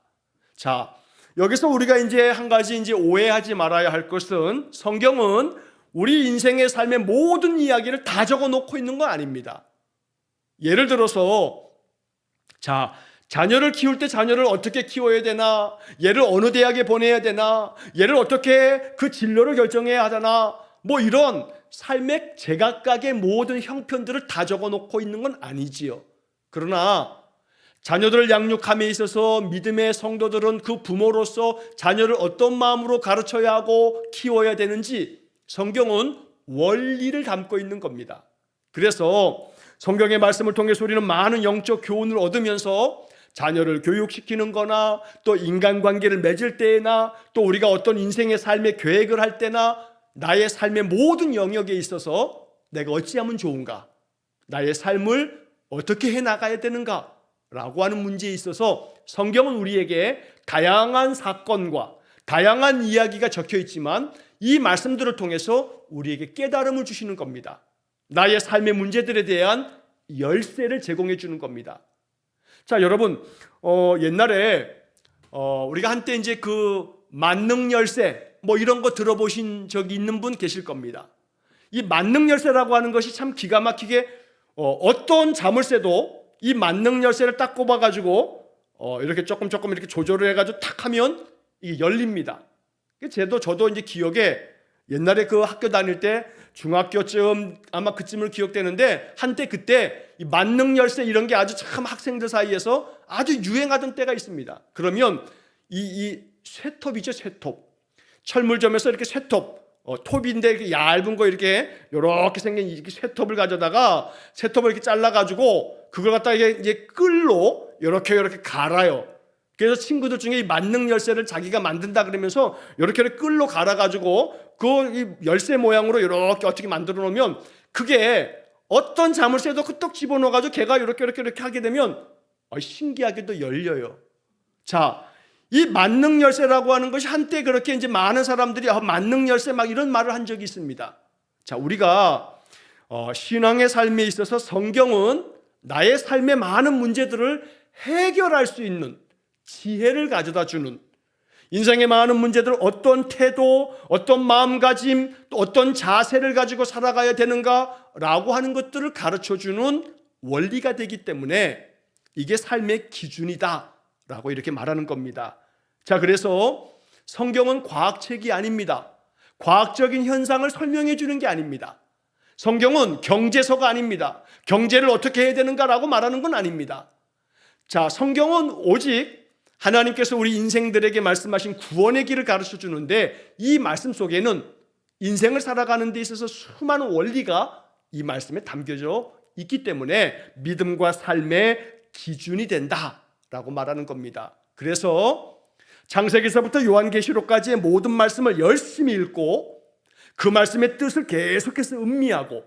자, 여기서 우리가 이제 한 가지 오해하지 말아야 할 것은 성경은 우리 인생의 삶의 모든 이야기를 다 적어 놓고 있는 건 아닙니다. 예를 들어서 자녀를 키울 때 자녀를 어떻게 키워야 되나, 얘를 어느 대학에 보내야 되나, 얘를 어떻게 그 진로를 결정해야 하잖아, 이런 삶의 제각각의 모든 형편들을 다 적어 놓고 있는 건 아니지요. 그러나 자녀들을 양육함에 있어서 믿음의 성도들은 그 부모로서 자녀를 어떤 마음으로 가르쳐야 하고 키워야 되는지 성경은 원리를 담고 있는 겁니다. 그래서 성경의 말씀을 통해서 우리는 많은 영적 교훈을 얻으면서 자녀를 교육시키는 거나 또 인간관계를 맺을 때나 또 우리가 어떤 인생의 삶의 계획을 할 때나 나의 삶의 모든 영역에 있어서 내가 어찌하면 좋은가, 나의 삶을 어떻게 해나가야 되는가 라고 하는 문제에 있어서 성경은 우리에게 다양한 사건과 다양한 이야기가 적혀 있지만 이 말씀들을 통해서 우리에게 깨달음을 주시는 겁니다. 나의 삶의 문제들에 대한 열쇠를 제공해 주는 겁니다. 자, 여러분, 옛날에 우리가 한때 이제 그 만능 열쇠 이런 거 들어보신 적이 있는 분 계실 겁니다. 이 만능 열쇠라고 하는 것이 참 기가 막히게 어떤 자물쇠도 이 만능 열쇠를 딱 꼽아가지고 이렇게 조금 이렇게 조절을 해가지고 탁 하면 이게 열립니다. 저도 이제 기억에 옛날에 그 학교 다닐 때 중학교쯤 아마 그쯤을 기억되는데 한때 그때 이 만능 열쇠 이런 게 아주 참 학생들 사이에서 아주 유행하던 때가 있습니다. 그러면 이 쇠톱이죠, 쇠톱. 철물점에서 이렇게 쇠톱 톱인데 이렇게 얇은 거 이렇게 생긴 이렇게 쇠톱을 가져다가 쇠톱을 이렇게 잘라가지고 그걸 갖다가 이제 끌로 이렇게 갈아요. 그래서 친구들 중에 이 만능 열쇠를 자기가 만든다 그러면서 이렇게 끌로 갈아가지고 그 열쇠 모양으로 이렇게 어떻게 만들어 놓으면 그게 어떤 자물쇠도 끄떡 집어넣어가지고 걔가 이렇게 하게 되면 신기하게도 열려요. 자, 이 만능 열쇠라고 하는 것이 한때 그렇게 이제 많은 사람들이 만능 열쇠 막 이런 말을 한 적이 있습니다. 자, 우리가 신앙의 삶에 있어서 성경은 나의 삶의 많은 문제들을 해결할 수 있는 지혜를 가져다 주는, 인생의 많은 문제들 어떤 태도, 어떤 마음가짐, 또 어떤 자세를 가지고 살아가야 되는가라고 하는 것들을 가르쳐주는 원리가 되기 때문에 이게 삶의 기준이다라고 이렇게 말하는 겁니다. 자, 그래서 성경은 과학책이 아닙니다. 과학적인 현상을 설명해 주는 게 아닙니다. 성경은 경제서가 아닙니다. 경제를 어떻게 해야 되는가라고 말하는 건 아닙니다. 자, 성경은 오직 하나님께서 우리 인생들에게 말씀하신 구원의 길을 가르쳐 주는데 이 말씀 속에는 인생을 살아가는 데 있어서 수많은 원리가 이 말씀에 담겨져 있기 때문에 믿음과 삶의 기준이 된다라고 말하는 겁니다. 그래서 창세기서부터 요한계시록까지의 모든 말씀을 열심히 읽고 그 말씀의 뜻을 계속해서 음미하고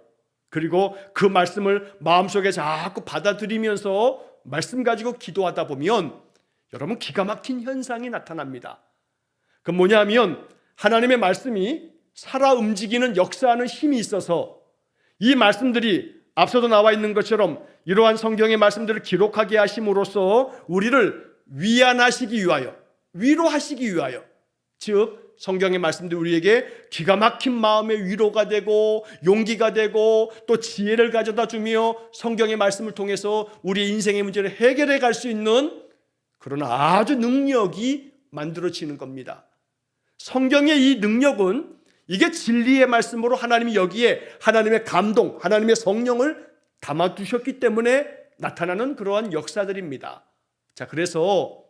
그리고 그 말씀을 마음속에 자꾸 받아들이면서 말씀 가지고 기도하다 보면 여러분 기가 막힌 현상이 나타납니다. 그 뭐냐면 하나님의 말씀이 살아 움직이는 역사하는 힘이 있어서 이 말씀들이 앞서도 나와 있는 것처럼 이러한 성경의 말씀들을 기록하게 하심으로써 우리를 위안하시기 위하여, 위로하시기 위하여, 즉 성경의 말씀들이 우리에게 기가 막힌 마음의 위로가 되고 용기가 되고 또 지혜를 가져다 주며 성경의 말씀을 통해서 우리의 인생의 문제를 해결해 갈 수 있는 그런 아주 능력이 만들어지는 겁니다. 성경의 이 능력은 이게 진리의 말씀으로 하나님이 여기에 하나님의 감동, 하나님의 성령을 담아두셨기 때문에 나타나는 그러한 역사들입니다. 자, 그래서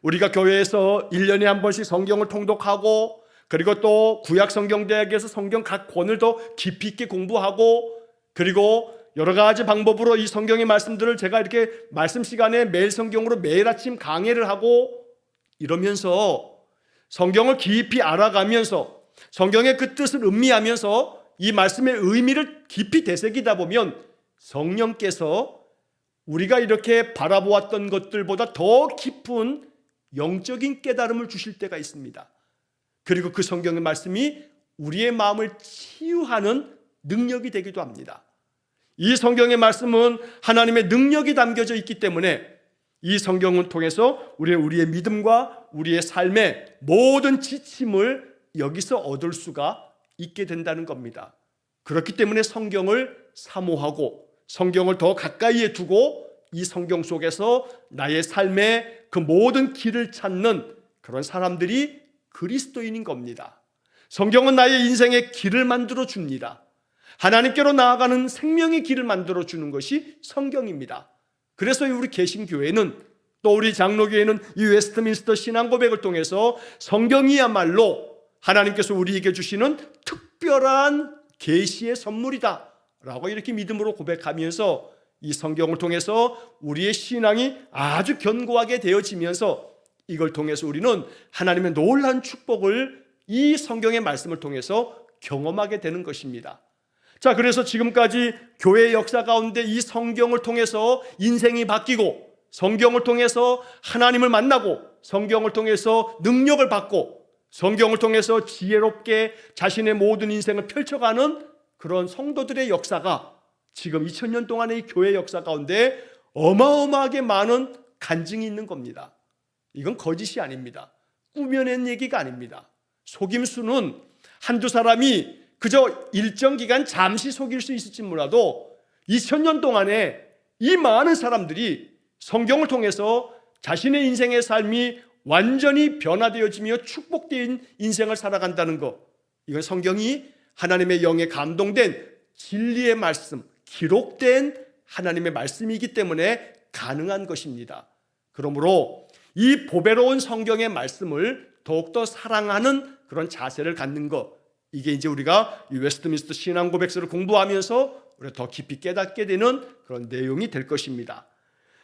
우리가 교회에서 1년에 한 번씩 성경을 통독하고 그리고 또 구약성경대학에서 성경 각 권을 더 깊이 있게 공부하고 그리고 여러 가지 방법으로 이 성경의 말씀들을 제가 이렇게 말씀 시간에 매일 성경으로 매일 아침 강해를 하고 이러면서 성경을 깊이 알아가면서 성경의 그 뜻을 음미하면서 이 말씀의 의미를 깊이 되새기다 보면 성령께서 우리가 이렇게 바라보았던 것들보다 더 깊은 영적인 깨달음을 주실 때가 있습니다. 그리고 그 성경의 말씀이 우리의 마음을 치유하는 능력이 되기도 합니다. 이 성경의 말씀은 하나님의 능력이 담겨져 있기 때문에 이 성경을 통해서 우리의 믿음과 우리의 삶의 모든 지침을 여기서 얻을 수가 있게 된다는 겁니다. 그렇기 때문에 성경을 사모하고 성경을 더 가까이에 두고 이 성경 속에서 나의 삶의 그 모든 길을 찾는 그런 사람들이 그리스도인인 겁니다. 성경은 나의 인생의 길을 만들어 줍니다. 하나님께로 나아가는 생명의 길을 만들어 주는 것이 성경입니다. 그래서 우리 개신교회는 또 우리 장로교회는 이 웨스트민스터 신앙고백을 통해서 성경이야말로 하나님께서 우리에게 주시는 특별한 계시의 선물이다 라고 이렇게 믿음으로 고백하면서 이 성경을 통해서 우리의 신앙이 아주 견고하게 되어지면서 이걸 통해서 우리는 하나님의 놀라운 축복을 이 성경의 말씀을 통해서 경험하게 되는 것입니다. 자, 그래서 지금까지 교회의 역사 가운데 이 성경을 통해서 인생이 바뀌고 성경을 통해서 하나님을 만나고 성경을 통해서 능력을 받고 성경을 통해서 지혜롭게 자신의 모든 인생을 펼쳐가는 그런 성도들의 역사가 지금 2000년 동안의 이 교회 역사 가운데 어마어마하게 많은 간증이 있는 겁니다. 이건 거짓이 아닙니다. 꾸며낸 얘기가 아닙니다. 속임수는 한두 사람이 그저 일정 기간 잠시 속일 수 있을지 몰라도 2000년 동안에 이 많은 사람들이 성경을 통해서 자신의 인생의 삶이 완전히 변화되어지며 축복된 인생을 살아간다는 것, 이건 성경이 하나님의 영에 감동된 진리의 말씀, 기록된 하나님의 말씀이기 때문에 가능한 것입니다. 그러므로 이 보배로운 성경의 말씀을 더욱더 사랑하는 그런 자세를 갖는 것, 이게 이제 우리가 이 웨스트민스터 신앙 고백서를 공부하면서 우리가 더 깊이 깨닫게 되는 그런 내용이 될 것입니다.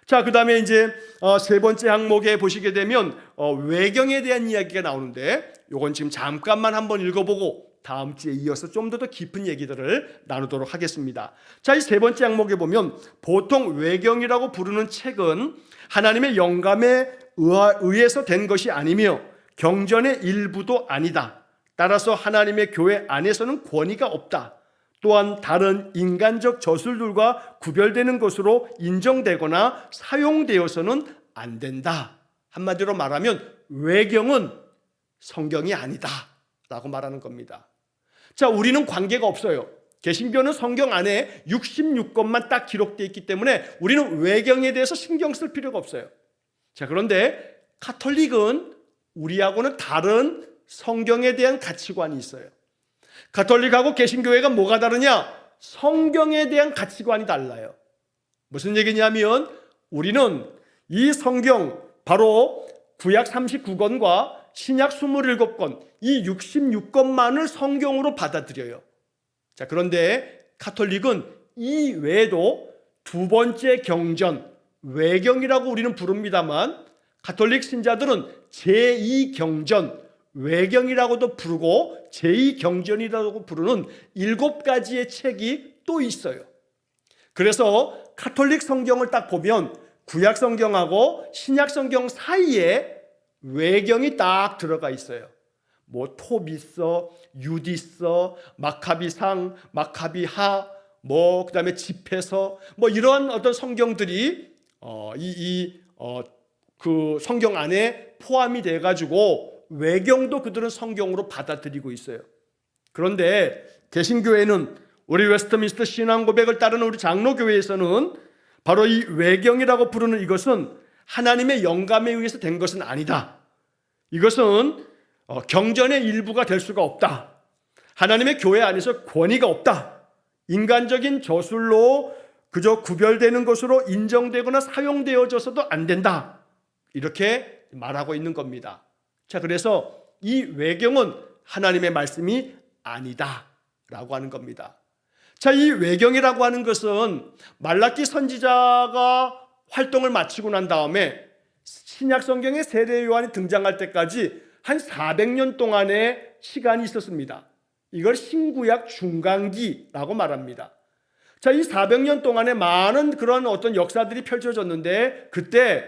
자, 그 다음에 이제 세 번째 항목에 보시게 되면 외경에 대한 이야기가 나오는데, 요건 지금 잠깐만 한번 읽어보고 다음 주에 이어서 좀 더 깊은 얘기들을 나누도록 하겠습니다. 자, 이 세 번째 항목에 보면 보통 외경이라고 부르는 책은 하나님의 영감에 의해서 된 것이 아니며 경전의 일부도 아니다. 따라서 하나님의 교회 안에서는 권위가 없다. 또한 다른 인간적 저술들과 구별되는 것으로 인정되거나 사용되어서는 안 된다. 한마디로 말하면 외경은 성경이 아니다 라고 말하는 겁니다. 자, 우리는 관계가 없어요. 개신교는 성경 안에 66권만 딱 기록되어 있기 때문에 우리는 외경에 대해서 신경 쓸 필요가 없어요. 자, 그런데 가톨릭은 우리하고는 다른 성경에 대한 가치관이 있어요. 가톨릭하고 개신교회가 뭐가 다르냐? 성경에 대한 가치관이 달라요. 무슨 얘기냐면 우리는 이 성경, 바로 구약 39권과 신약 27권, 이 66권만을 성경으로 받아들여요. 자, 그런데 가톨릭은 이 외에도 두 번째 경전, 외경이라고 우리는 부릅니다만, 가톨릭 신자들은 제2경전, 외경이라고도 부르고 제2경전이라고 부르는 7가지의 책이 또 있어요. 그래서 가톨릭 성경을 딱 보면 구약 성경하고 신약 성경 사이에 외경이 딱 들어가 있어요. 뭐 토비서, 유디서, 마카비상, 마카비하, 뭐 그다음에 집회서, 뭐 이런 어떤 성경들이 그 성경 안에 포함이 돼 가지고 외경도 그들은 성경으로 받아들이고 있어요. 그런데 개신교회는, 우리 웨스트민스터 신앙 고백을 따르는 우리 장로교회에서는 바로 이 외경이라고 부르는 이것은 하나님의 영감에 의해서 된 것은 아니다. 이것은 경전의 일부가 될 수가 없다. 하나님의 교회 안에서 권위가 없다. 인간적인 저술로 그저 구별되는 것으로 인정되거나 사용되어져서도 안 된다. 이렇게 말하고 있는 겁니다. 자, 그래서 이 외경은 하나님의 말씀이 아니다 라고 하는 겁니다. 자, 이 외경이라고 하는 것은 말라기 선지자가 활동을 마치고 난 다음에 신약 성경의 세례 요한이 등장할 때까지 한 400년 동안의 시간이 있었습니다. 이걸 신구약 중간기라고 말합니다. 자, 이 400년 동안에 많은 그런 어떤 역사들이 펼쳐졌는데, 그때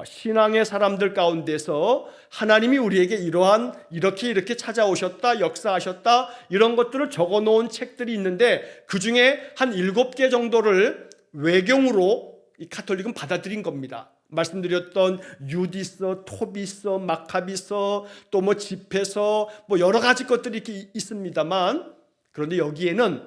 신앙의 사람들 가운데서 하나님이 우리에게 이렇게 찾아오셨다, 역사하셨다, 이런 것들을 적어 놓은 책들이 있는데, 그 중에 한 7개 정도를 외경으로 이 가톨릭은 받아들인 겁니다. 말씀드렸던 유디서, 토비서, 마카비서, 또 뭐 집회서, 뭐 여러 가지 것들이 이렇게 있습니다만, 그런데 여기에는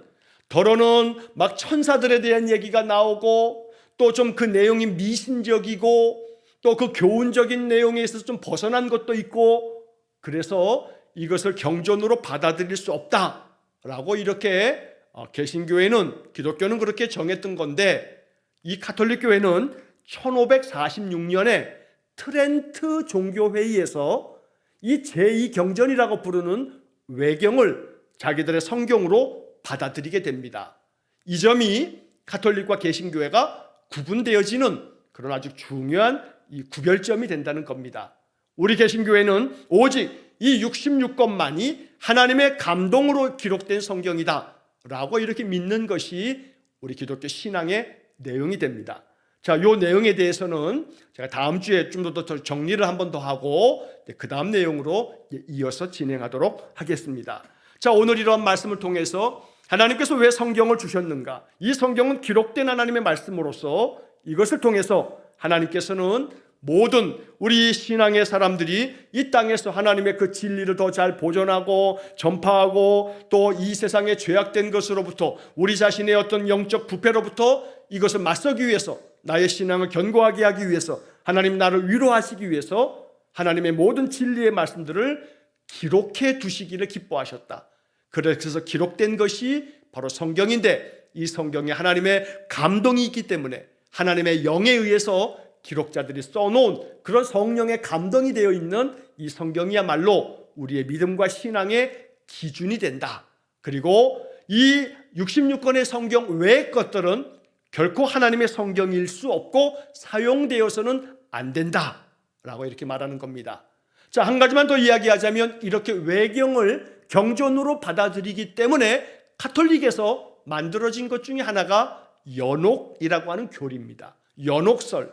더러는 막 천사들에 대한 얘기가 나오고, 또 좀 그 내용이 미신적이고, 또 그 교훈적인 내용에 있어서 좀 벗어난 것도 있고, 그래서 이것을 경전으로 받아들일 수 없다라고 이렇게 개신교회는, 기독교는 그렇게 정했던 건데, 이 가톨릭 교회는 1546년에 트렌트 종교회의에서 이 제2경전이라고 부르는 외경을 자기들의 성경으로 받아들이게 됩니다. 이 점이 가톨릭과 개신교회가 구분되어지는 그런 아주 중요한 이 구별점이 된다는 겁니다. 우리 개신교회는 오직 이 66권만이 하나님의 감동으로 기록된 성경이다 라고 이렇게 믿는 것이 우리 기독교 신앙의 내용이 됩니다. 자, 이 내용에 대해서는 제가 다음 주에 좀 더 정리를 한 번 더 하고 그 다음 내용으로 이어서 진행하도록 하겠습니다. 자, 오늘 이러한 말씀을 통해서 하나님께서 왜 성경을 주셨는가? 이 성경은 기록된 하나님의 말씀으로서 이것을 통해서 하나님께서는 모든 우리 신앙의 사람들이 이 땅에서 하나님의 그 진리를 더 잘 보존하고 전파하고, 또 이 세상에 죄악된 것으로부터, 우리 자신의 어떤 영적 부패로부터 이것을 맞서기 위해서, 나의 신앙을 견고하게 하기 위해서, 하나님 나를 위로하시기 위해서 하나님의 모든 진리의 말씀들을 기록해 두시기를 기뻐하셨다. 그래서 기록된 것이 바로 성경인데, 이 성경에 하나님의 감동이 있기 때문에 하나님의 영에 의해서 기록자들이 써놓은 그런 성령의 감동이 되어 있는 이 성경이야말로 우리의 믿음과 신앙의 기준이 된다. 그리고 이 66권의 성경 외의 것들은 결코 하나님의 성경일 수 없고 사용되어서는 안 된다 라고 이렇게 말하는 겁니다. 자, 한 가지만 더 이야기하자면 이렇게 외경을 경전으로 받아들이기 때문에 가톨릭에서 만들어진 것 중에 하나가 연옥이라고 하는 교리입니다. 연옥설.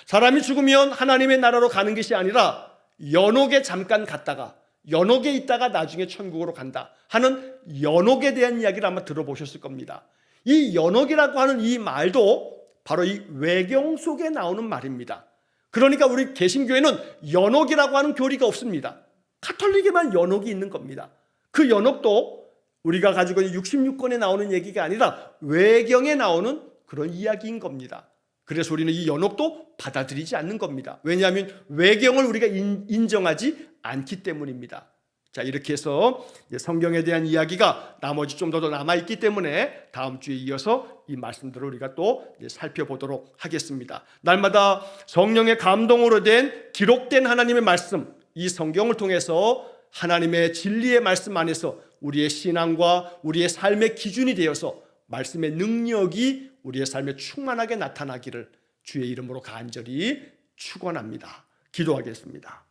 사람이 죽으면 하나님의 나라로 가는 것이 아니라 연옥에 잠깐 갔다가 연옥에 있다가 나중에 천국으로 간다 하는 연옥에 대한 이야기를 아마 들어보셨을 겁니다. 이 연옥이라고 하는 이 말도 바로 이 외경 속에 나오는 말입니다. 그러니까 우리 개신교회는 연옥이라고 하는 교리가 없습니다. 가톨릭에만 연옥이 있는 겁니다. 그 연옥도 우리가 가지고 있는 66권에 나오는 얘기가 아니라 외경에 나오는 그런 이야기인 겁니다. 그래서 우리는 이 연옥도 받아들이지 않는 겁니다. 왜냐하면 외경을 우리가 인정하지 않기 때문입니다. 자, 이렇게 해서 성경에 대한 이야기가 나머지 좀 더 남아있기 때문에 다음 주에 이어서 이 말씀들을 우리가 또 살펴보도록 하겠습니다. 날마다 성령의 감동으로 된 기록된 하나님의 말씀, 이 성경을 통해서 하나님의 진리의 말씀 안에서 우리의 신앙과 우리의 삶의 기준이 되어서 말씀의 능력이 우리의 삶에 충만하게 나타나기를 주의 이름으로 간절히 축원합니다. 기도하겠습니다.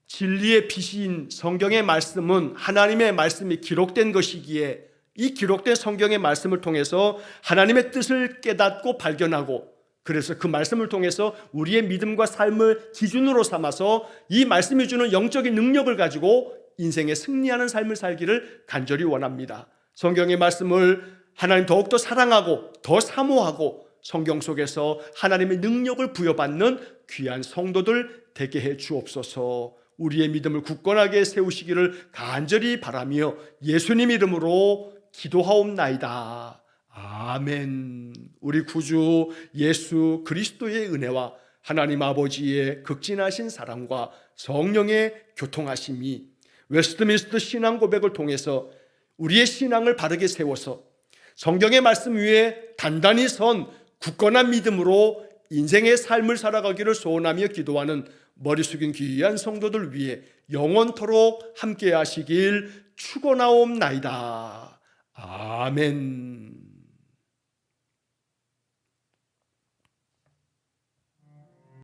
진리의 빛인 성경의 말씀은 하나님의 말씀이 기록된 것이기에 이 기록된 성경의 말씀을 통해서 하나님의 뜻을 깨닫고 발견하고 그래서 그 말씀을 통해서 우리의 믿음과 삶을 기준으로 삼아서 이 말씀이 주는 영적인 능력을 가지고 인생에 승리하는 삶을 살기를 간절히 원합니다. 성경의 말씀을 하나님 더욱더 사랑하고 더 사모하고 성경 속에서 하나님의 능력을 부여받는 귀한 성도들 되게 해 주옵소서. 우리의 믿음을 굳건하게 세우시기를 간절히 바라며 예수님 이름으로 기도하옵나이다. 아멘. 우리 구주 예수 그리스도의 은혜와 하나님 아버지의 극진하신 사랑과 성령의 교통하심이 웨스트민스터 신앙 고백을 통해서 우리의 신앙을 바르게 세워서 성경의 말씀 위에 단단히 선 굳건한 믿음으로 인생의 삶을 살아가기를 소원하며 기도하는 머리 숙인 귀한 성도들 위해 영원토록 함께 하시길 축원하옵나이다. 아멘.